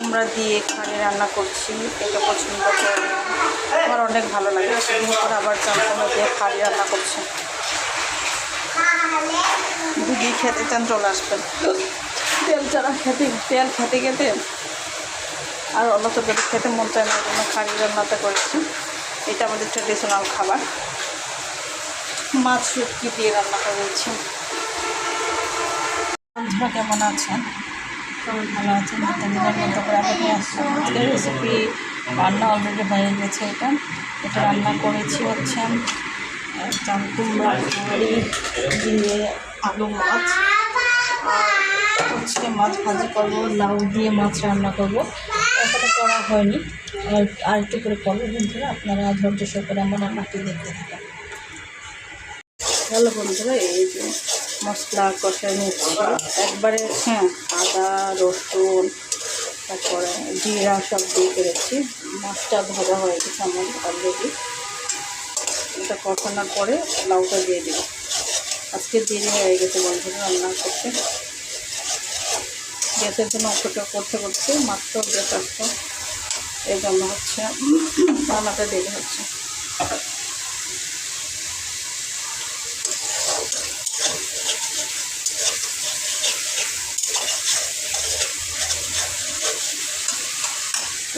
আমরা দিয়ে খানি রান্না করছি, এটা পছন্দ করে আমার অনেক ভালো লাগে। এরপর আবার চাল কুমড়া দিয়ে খানি রান্না করছি। দিদি খেতে চান চলে আসবেন। তেল খেতে খেতে আর অন্য তরকারি খেতে মন চায় না, জন্য খানি রান্নাটা করেছি। এটা আমাদের ট্রেডিশনাল খাবার, মাছ শুটকি দিয়ে রান্না করেছি। বন্ধুরা কেমন আছেন? সবাই ভালো আছেন? দিনের মতো করে আপনি আসছেন। আজকের রেসিপি রান্না অলরেডি হয়ে গেছে। এটা রান্না করেছি হচ্ছে চাল কুমড়া বড়ি দিয়ে আলু মাছ, আর হচ্ছে মাছ ভাজি করবো, লাউ দিয়ে মাছ রান্না করবো। এখনো করা হয়নি, আর একটু করে করবো। বন্ধুরা আপনারা ধৈর্য সহকারে আমার রান্নাটি দেখতে থাকেন। হ্যালো বন্ধুরা, এই যে মশলা কষায় নিচ্ছি একবারে। আদা রসুন তারপরে জিরা সব দিয়ে করেছি। মাছটা ভাজা হয়ে গেছে আমার অলরেডি। এটা কষানোর পরে লাউটা দিয়ে দেবো। আজকে দেরি হয়ে গেছে বন্ধুরা রান্না করতে। গ্যাসের জন্য অপেক্ষা করতে মাত্র গ্যাস আসতো, এই জন্য হচ্ছে রান্নাটা দেরি হচ্ছে।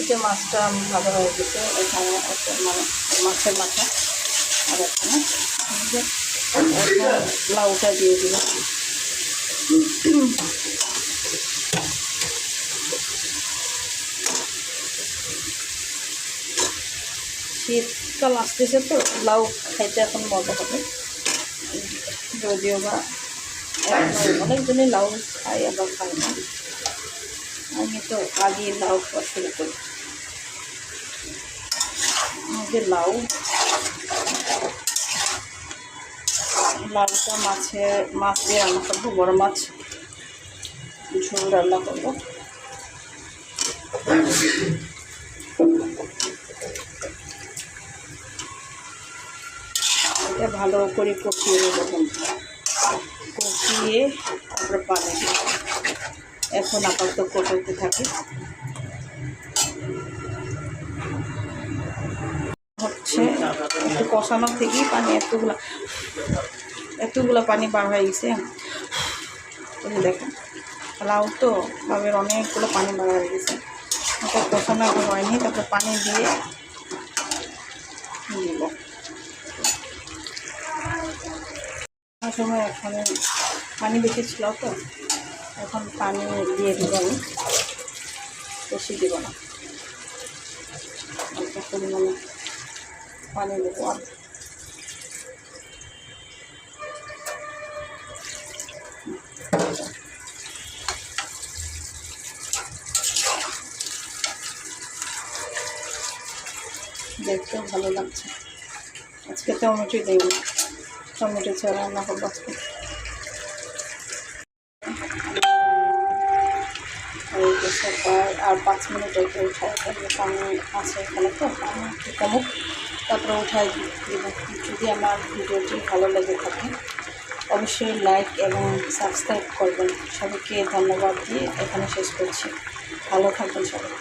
যে মাছটা ভালো হয়ে গেছে, এখানে মানে মাছের মাথা, আর এখানে লাউটা দিয়ে দিল। শীতকাল আসতেছে তো লাউ খাইতে এখন মজা হবে। যদিও বা অনেকজনই লাউ খাই, আবার খাই না। আমি তো আগে লাউ খাওয়া শুরু করি। আমাদের লাউটা মাছ দিয়ে রান্না করবো। বড় মাছ ঝোল রান্না করবো। এটা ভালো করে কষিয়ে নেবো। কষিয়ে তারপরে পানি দেবো। এখন আপাতত কষাতে থাকি। হচ্ছে একটু কষানোর থেকেই পানি এতগুলা পানি বার হয়ে গেছে। দেখেন লাউ তো লাউয়ের অনেকগুলো পানি বার হয়ে গেছে। ওটা কষানো হয়নি, তারপরে পানি দিয়ে দিব। সময় এখন পানি বেশি ছিল তো, এখন পানি দিয়ে দেবো। আমি বেশি দেব না, অল্প পরিমাণে পানি দেবো। আর দেখতেও ভালো লাগছে। আজকে টমেটো দেব, টমেটো ছাড়া রান্না করবো আজকে। আর 5 মিনিট রেখে উঠাই, তারপরে পানি আছে এখানে, তো পানি একটু কমুক, তারপরে উঠাই দিব। যদি আমার ভিডিওটি ভালো লেগে থাকে অবশ্যই লাইক এবং সাবস্ক্রাইব করবেন। সবাইকে ধন্যবাদ দিয়ে এখানে শেষ করছি। ভালো থাকবেন সবাই।